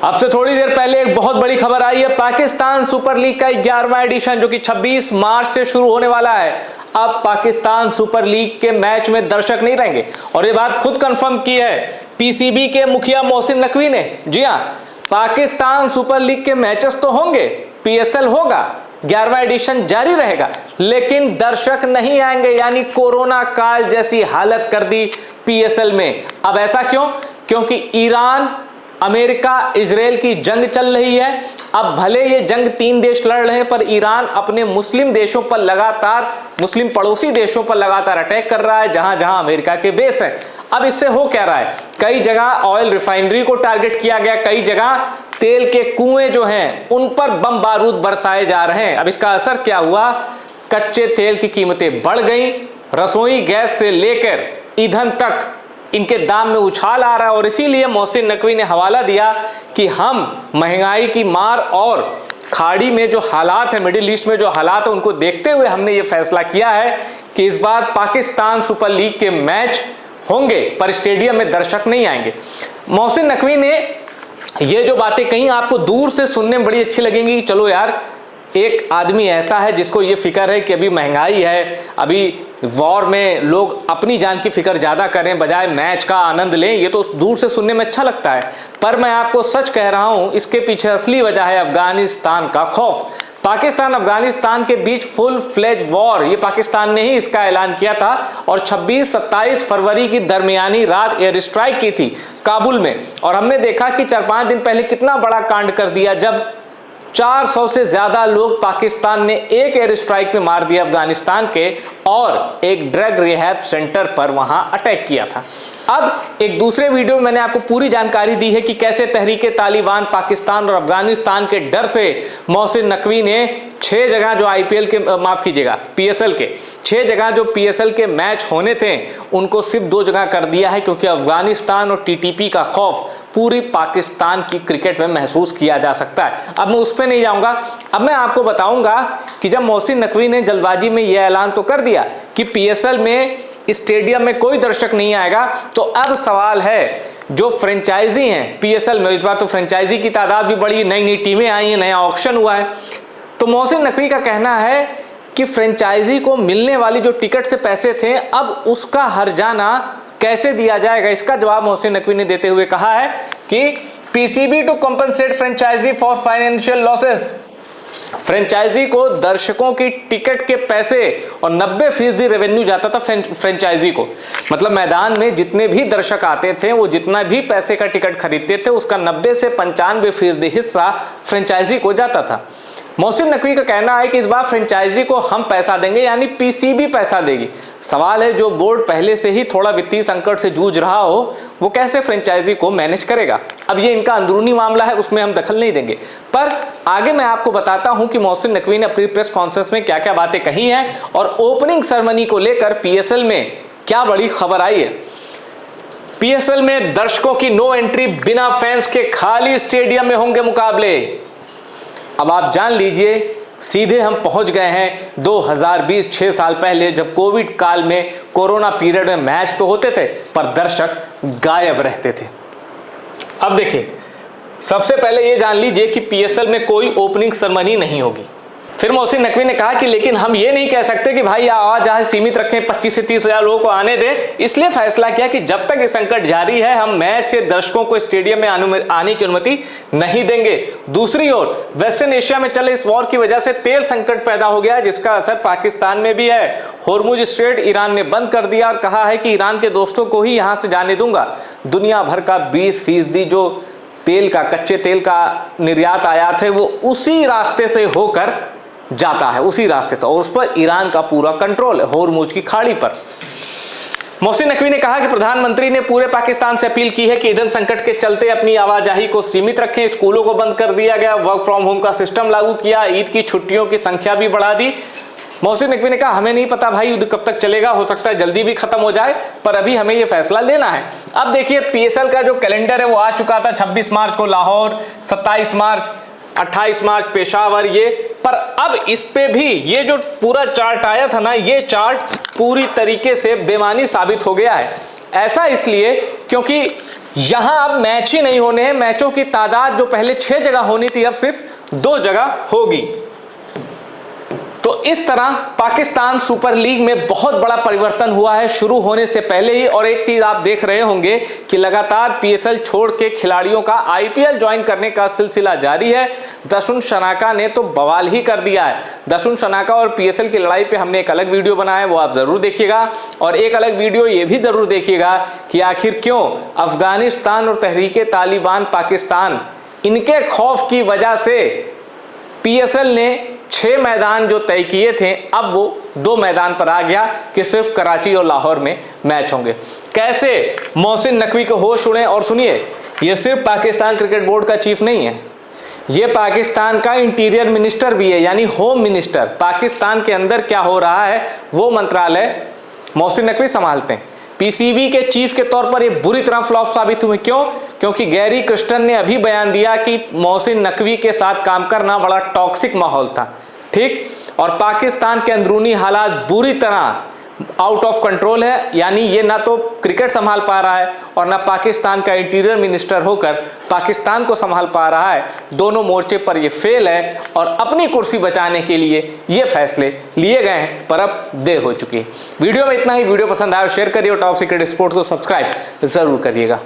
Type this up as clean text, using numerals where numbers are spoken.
अब से थोड़ी देर पहले एक बहुत बड़ी खबर आई है। पाकिस्तान सुपर लीग का 11वां एडिशन जो कि 26 मार्च से शुरू होने वाला है, अब पाकिस्तान सुपर लीग के मैच में दर्शक नहीं रहेंगे। और ये बात खुद कंफर्म की है पीसीबी के मुखिया मोहसिन नकवी ने। जी हां, पाकिस्तान सुपर लीग के मैचेस तो होंगे, पीएसएल होगा, 11वां एडिशन जारी रहेगा, लेकिन दर्शक नहीं आएंगे। यानी कोरोना काल जैसी हालत कर दी पीएसएल में। अब ऐसा क्यों? क्योंकि ईरान, अमेरिका, इजराइल की जंग चल रही है। अब भले ये जंग 3 देश लड़ रहे हैं, पर ईरान अपने मुस्लिम देशों पर लगातार, मुस्लिम पड़ोसी देशों पर लगातार अटैक कर रहा है, जहां जहां अमेरिका के बेस है। अब इससे हो क्या रहा है? कई जगह ऑयल रिफाइनरी को टारगेट किया गया, कई जगह तेल के कुएं जो हैं उन पर बम बारूद बरसाए जा रहे हैं। अब इसका असर क्या हुआ? कच्चे तेल की कीमतें बढ़ गई, रसोई गैस से लेकर ईंधन तक इनके दाम में उछाल आ रहा है। और इसीलिए मोहसिन नकवी ने हवाला दिया कि हम महंगाई की मार और खाड़ी में जो हालात है, मिडिल ईस्ट में जो हालात है, उनको देखते हुए हमने ये फैसला किया है कि इस बार पाकिस्तान सुपर लीग के मैच होंगे, पर स्टेडियम में दर्शक नहीं आएंगे। मोहसिन नकवी ने ये जो बातें कही आपको दूर से सुनने में बड़ी अच्छी लगेंगी। चलो यार, एक आदमी ऐसा है जिसको ये फिक्र है कि अभी महंगाई है, अभी वॉर में लोग अपनी जान की फिक्र ज्यादा करें बजाय मैच का आनंद लें, ये तो दूर से सुनने में अच्छा लगता है। पर मैं आपको सच कह रहा हूं, इसके पीछे असली वजह है अफगानिस्तान का खौफ। पाकिस्तान अफगानिस्तान के बीच फुल फ्लेज वॉर, ये पाकिस्तान ने ही इसका ऐलान किया था और 26-27 फरवरी की दरमियानी रात एयर स्ट्राइक की थी काबुल में। और हमने देखा कि 4-5 दिन पहले कितना बड़ा कांड कर दिया जब 400 से ज्यादा लोग पाकिस्तान ने एक एयर स्ट्राइक में मार दिया अफगानिस्तान के, और एक ड्रग रिहैब सेंटर पर वहां अटैक किया था। अब एक दूसरे वीडियो में मैंने आपको पूरी जानकारी दी है कि कैसे तहरीके तालिबान पाकिस्तान और अफगानिस्तान के डर से मोहसिन नकवी ने 6 जगह जो आईपीएल के, माफ कीजिएगा, पीएसएल के 6 जगह जो पीएसएल के मैच होने थे उनको सिर्फ 2 जगह कर दिया है, क्योंकि अफगानिस्तान और टीटीपी का खौफ पूरी पाकिस्तान की क्रिकेट में महसूस किया जा सकता है। अब मैं उस पर नहीं जाऊंगा। अब मैं आपको बताऊंगा कि जब मोहसिन नकवी ने जल्दबाजी में यह ऐलान तो कर दिया कि पीएसएल में स्टेडियम में कोई दर्शक नहीं आएगा, तो अब सवाल है जो फ्रेंचाइजी हैं पीएसएल में, इस बार तो फ्रेंचाइजी की तादाद भी बढ़ी, नई नई टीमें आई हैं, नया ऑक्शन हुआ है। तो मोहसिन नकवी का कहना है कि फ्रेंचाइजी को मिलने वाली जो टिकट से पैसे थे, अब उसका हर्जाना कैसे दिया जाएगा? इसका जवाब मोहसिन नकवी ने देते हुए कहा है कि PCB to compensate franchisee for financial losses. Franchisee को दर्शकों की टिकट के पैसे और 90% रेवेन्यू जाता था फ्रेंचाइजी को। मतलब मैदान में जितने भी दर्शक आते थे, वो जितना भी पैसे का टिकट खरीदते थे, उसका 90 से 95% हिस्सा फ्रेंचाइजी को जाता था। मोहसिन नकवी का कहना है कि इस बार फ्रेंचाइजी को हम पैसा देंगे, यानी पीसीबी पैसा देगी। सवाल है, जो बोर्ड पहले से ही थोड़ा वित्तीय संकट से जूझ रहा हो, वो कैसे फ्रेंचाइजी को मैनेज करेगा? अब ये इनका अंदरूनी मामला है, उसमें हम दखल नहीं देंगे। पर आगे मैं आपको बताता हूं कि मोहसिन नकवी ने अपनी प्रेस कॉन्फ्रेंस में क्या क्या बातें कही हैं और ओपनिंग सेरेमनी को लेकर पीएसएल में क्या बड़ी खबर आई है। पीएसएल में दर्शकों की नो एंट्री, बिना फैंस के खाली स्टेडियम में होंगे मुकाबले। अब आप जान लीजिए, सीधे हम पहुंच गए हैं 2020, 6 साल पहले, जब कोविड काल में, कोरोना पीरियड में मैच तो होते थे पर दर्शक गायब रहते थे। अब देखिए, सबसे पहले ये जान लीजिए कि पीएसएल में कोई ओपनिंग सेरेमनी नहीं होगी। फिर मोहसिन नकवी ने कहा कि लेकिन हम ये नहीं कह सकते कि भाई आवाजाही सीमित रखें, 25 से 30 हजार लोगों को आने दें। इसलिए फैसला किया कि जब तक ये संकट जारी है, हम मैच से दर्शकों को स्टेडियम में आने की अनुमति नहीं देंगे। दूसरी ओर वेस्टर्न एशिया में चले इस वॉर की वजह से तेल संकट पैदा हो गया है, जिसका असर पाकिस्तान में भी है। होर्मुज स्ट्रेट ईरान ने बंद कर दिया और कहा है कि ईरान के दोस्तों को ही यहां से जाने दूंगा। दुनिया भर का 20% जो तेल का, कच्चे तेल का निर्यात आयात है, वो उसी रास्ते से होकर जाता है, उसी रास्ते तो, और उस पर ईरान का पूरा कंट्रोल है, होर्मुज की खाड़ी पर। मोहसिन नकवी ने कहा कि प्रधानमंत्री ने पूरे पाकिस्तान से अपील की है कि ईंधन संकट के चलते अपनी आवाजाही को सीमित रखें। स्कूलों को बंद कर दिया गया, वर्क फ्रॉम होम का सिस्टम लागू किया, ईद की छुट्टियों की संख्या भी बढ़ा दी। मोहसिन नकवी ने कहा हमें नहीं पता भाई युद्ध कब तक चलेगा, हो सकता है जल्दी भी खत्म हो जाए, पर अभी हमें ये फैसला लेना है। अब देखिए, पीएसएल का जो कैलेंडर है वो आ चुका था। 26 मार्च को लाहौर, 27 मार्च, 28 मार्च पेशावर, ये पर अब इस पे भी ये जो पूरा चार्ट आया था ना, ये चार्ट पूरी तरीके से बेमानी साबित हो गया है। ऐसा इसलिए क्योंकि यहां अब मैच ही नहीं होने हैं। मैचों की तादाद जो पहले 6 जगह होनी थी अब सिर्फ 2 जगह होगी। तो इस तरह पाकिस्तान सुपर लीग में बहुत बड़ा परिवर्तन हुआ है शुरू होने से पहले ही। और एक चीज आप देख रहे होंगे कि लगातार पीएसएल छोड़ के खिलाड़ियों का आईपीएल ज्वाइन करने का सिलसिला जारी है। दशुन शनाका ने तो बवाल ही कर दिया है। दशुन शनाका और पीएसएल की लड़ाई पे हमने एक अलग वीडियो बनाया है, वो आप जरूर देखिएगा। और एक अलग वीडियो ये भी जरूर देखिएगा कि आखिर क्यों अफगानिस्तान और तहरीके तालिबान पाकिस्तान, इनके खौफ की वजह से पीएसएल ने 6 मैदान जो तय किए थे अब वो 2 मैदान पर आ गया कि सिर्फ कराची और लाहौर में मैच होंगे। कैसे मोहसिन नकवी को होश उड़े। और सुनिए, ये सिर्फ पाकिस्तान क्रिकेट बोर्ड का चीफ नहीं है, ये पाकिस्तान का इंटीरियर मिनिस्टर भी है, यानी होम मिनिस्टर। पाकिस्तान के अंदर क्या हो रहा है वो मंत्रालय मोहसिन नकवी संभालते हैं। पीसीबी के चीफ के तौर पर ये बुरी तरह फ्लॉप साबित हुए। क्यों? क्योंकि गैरी क्रिस्टन ने अभी बयान दिया कि मोहसिन नकवी के साथ काम करना बड़ा टॉक्सिक माहौल था, ठीक। और पाकिस्तान के अंदरूनी हालात बुरी तरह आउट ऑफ कंट्रोल है, यानी ये ना तो क्रिकेट संभाल पा रहा है और ना पाकिस्तान का इंटीरियर मिनिस्टर होकर पाकिस्तान को संभाल पा रहा है। दोनों मोर्चे पर ये फेल है और अपनी कुर्सी बचाने के लिए ये फैसले लिए गए हैं, पर अब देर हो चुकी है। वीडियो में इतना ही। वीडियो पसंद आया शेयर करिए और टॉप सीक्रेट स्पोर्ट्स को सब्सक्राइब जरूर करिएगा।